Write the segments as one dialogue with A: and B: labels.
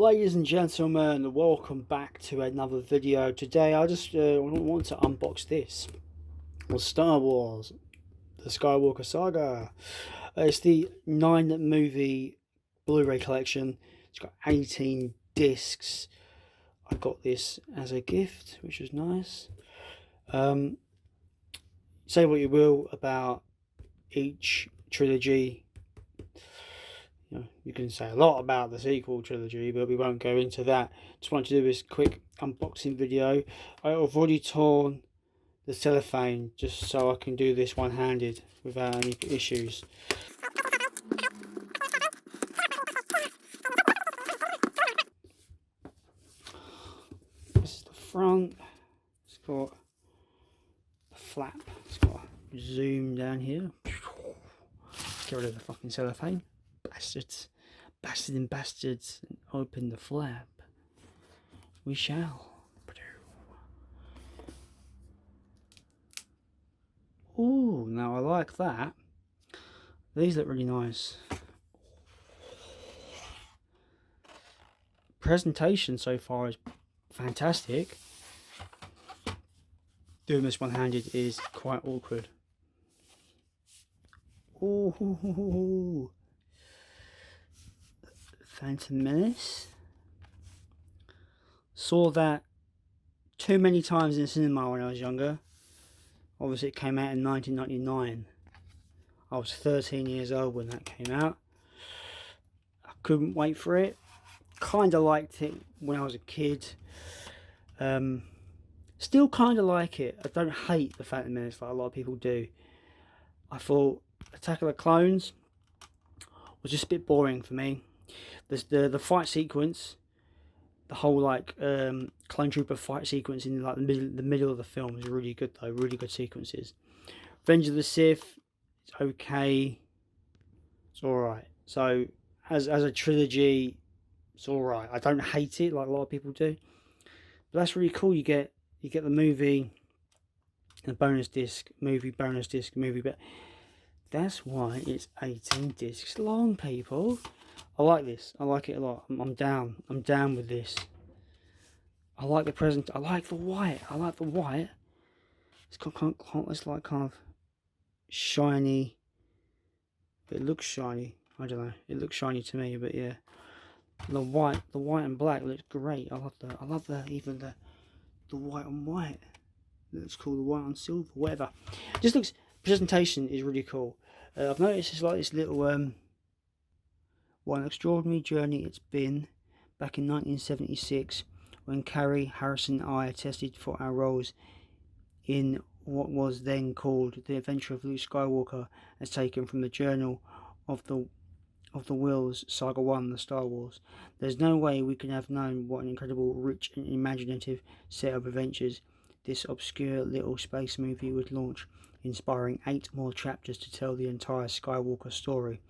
A: Ladies and gentlemen, welcome back to another video. Today I just want to unbox this. Star Wars, the Skywalker Saga. It's the 9-movie Blu-ray collection. It's got 18 discs. I got this as a gift, which was nice. Say what you will about each trilogy. You can say a lot about the sequel trilogy, but we won't go into that. Just wanted to do this quick unboxing video. I've already torn the cellophane just so I can do this one-handed without any issues. This is the front. It's got the flap. It's got a zoom down here. Get rid of the fucking cellophane. Bastards. Bastards, and open the flap. We shall. Oh, now I like that. These look really nice. Presentation so far is fantastic. Doing this one-handed is quite awkward. Oh, Phantom Menace. Saw that too many times in the cinema when I was younger. Obviously it came out in 1999. I was 13 years old when that came out. I couldn't wait for it. Kinda liked it when I was a kid. Still kinda like it. I don't hate the Phantom Menace like a lot of people do. I thought Attack of the Clones was just a bit boring for me. The fight sequence, the whole clone trooper fight sequence in like the middle of the film is really good though. Really good sequences. Revenge of the Sith, it's okay. It's all right. So as a trilogy, it's all right. I don't hate it like a lot of people do. But that's really cool. You get the movie, the bonus disc, movie, bonus disc, movie. But that's why it's 18 discs long, people. I like this. I like it a lot. I'm down. I'm down with this. I like the present. I like the white. I like the white. It's got kind of shiny. It looks shiny. I don't know. It looks shiny to me, but yeah. The white and black looks great. I love the white on white. It looks cool. The white on silver, whatever. Just looks. Presentation is really cool. I've noticed it's like this little what an extraordinary journey it's been. Back in 1976, when Carrie, Harrison and I tested for our roles in what was then called The Adventure of Luke Skywalker, as taken from the Journal of the Wills, Saga 1, The Star Wars. There's no way we could have known what an incredible, rich and imaginative set of adventures this obscure little space movie would launch, inspiring 8 more chapters to tell the entire Skywalker story.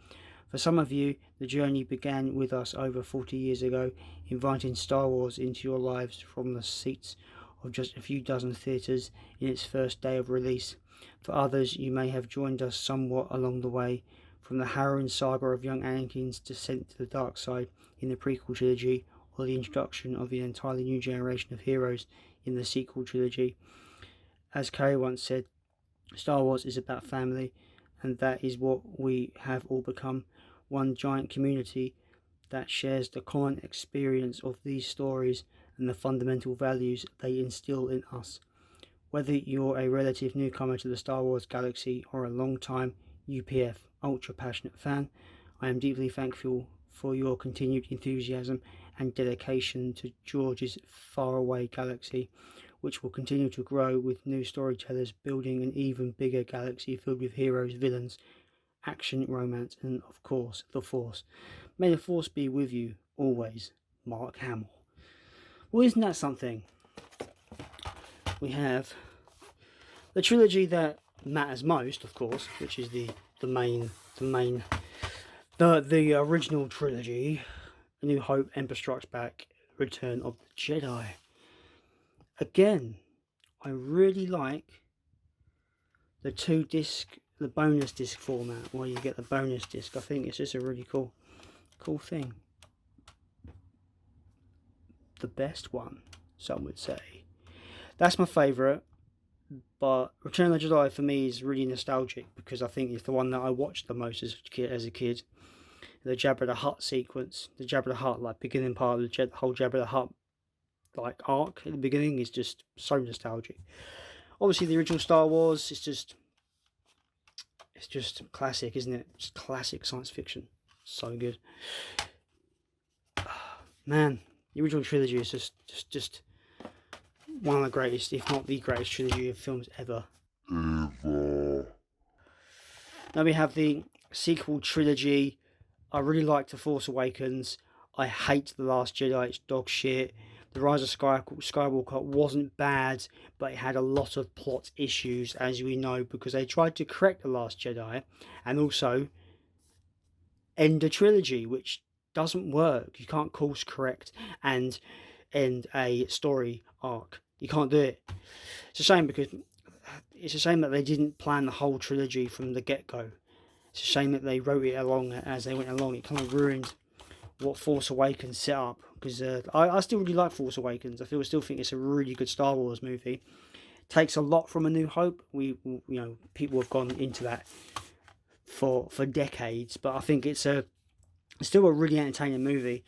A: For some of you, the journey began with us over 40 years ago, inviting Star Wars into your lives from the seats of just a few dozen theatres in its first day of release. For others, you may have joined us somewhat along the way, from the harrowing saga of young Anakin's descent to the dark side in the prequel trilogy, or the introduction of an entirely new generation of heroes in the sequel trilogy. As Carrie once said, Star Wars is about family, and that is what we have all become. One giant community that shares the common experience of these stories and the fundamental values they instill in us. Whether you're a relative newcomer to the Star Wars galaxy or a long-time UPF ultra passionate fan, I am deeply thankful for your continued enthusiasm and dedication to George's faraway galaxy, which will continue to grow with new storytellers building an even bigger galaxy filled with heroes, villains, action, romance, and of course, the Force. May the Force be with you always, Mark Hamill. Well, isn't that something? We have the trilogy that matters most, of course, which is the original trilogy: A New Hope, Emperor Strikes Back, Return of the Jedi. Again, I really like the the bonus disc format, where you get the bonus disc. I think it's just a really cool thing. the best one, some would say. That's my favourite, but Return of the Jedi for me is really nostalgic because I think it's the one that I watched the most as a kid. The Jabba the Hutt sequence, the Jabba the Hutt, like beginning part of the whole Jabba the Hutt like arc at the beginning is just so nostalgic. Obviously, the original Star Wars, it's just classic, isn't it? Just classic science fiction. So good. Man, the original trilogy is just one of the greatest, if not the greatest trilogy of films ever. Now we have the sequel trilogy. I really like The Force Awakens. I hate The Last Jedi, it's dog shit. The Rise of Skywalker wasn't bad, but it had a lot of plot issues, as we know, because they tried to correct The Last Jedi and also end a trilogy, which doesn't work. You can't course correct and end a story arc. You can't do it. It's a shame because it's a shame that they didn't plan the whole trilogy from the get-go. It's a shame that they wrote it along as they went along. It kind of ruined what Force Awakens set up, because I still really like Force Awakens. I still think it's a really good Star Wars movie. Takes a lot from A New Hope. People have gone into that for decades, but I think it's still a really entertaining movie.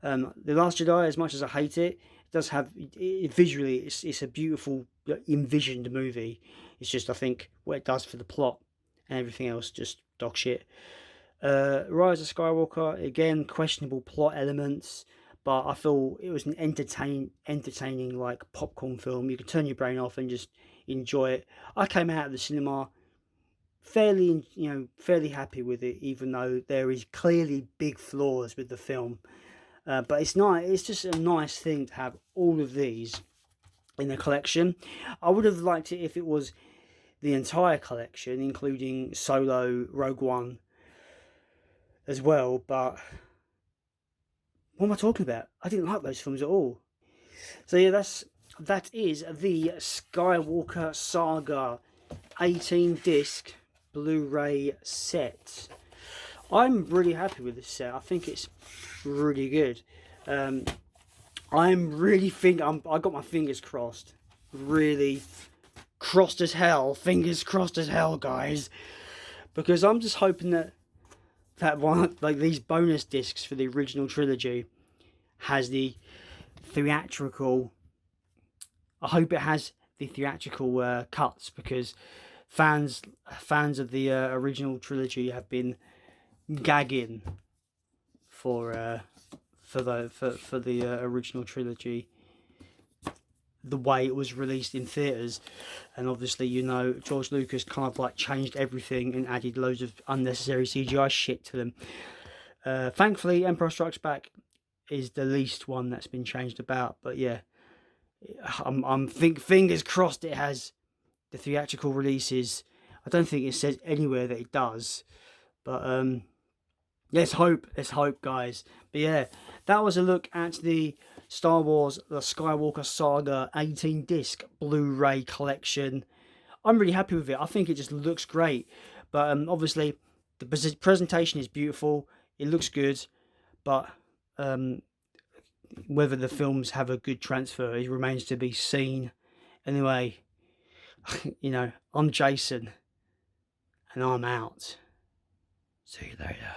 A: The Last Jedi, as much as I hate it, does have visually it's a beautiful envisioned movie. It's just I think what it does for the plot and everything else just dog shit. Rise of Skywalker, again, questionable plot elements, but I feel it was an entertaining like popcorn film. You can turn your brain off and just enjoy it. I came out of the cinema fairly happy with it, even though there is clearly big flaws with the film. But it's nice. It's just a nice thing to have all of these in the collection. I would have liked it if it was the entire collection, including Solo, Rogue One as well, but what am I talking about? I didn't like those films at all. So yeah, that is the Skywalker Saga 18-disc Blu-ray set. I'm really happy with this set. I think it's really good. I got my fingers crossed. Really crossed as hell. Fingers crossed as hell, guys. Because I'm just hoping that one, like these bonus discs for the original trilogy, has the theatrical. I hope it has the theatrical cuts, because fans of the original trilogy have been gagging for the original trilogy, the way it was released in theaters. And obviously, George Lucas kind of like changed everything and added loads of unnecessary CGI shit to them. Thankfully, Empire Strikes Back is the least one that's been changed about. But yeah, I'm fingers crossed it has the theatrical releases. I don't think it says anywhere that it does, but let's hope, guys. But yeah, that was a look at the Star Wars The Skywalker Saga 18-disc Blu-ray collection. I'm really happy with it. I think it just looks great. But obviously, the presentation is beautiful. It looks good. But whether the films have a good transfer, it remains to be seen. Anyway, I'm Jason. And I'm out. See you later.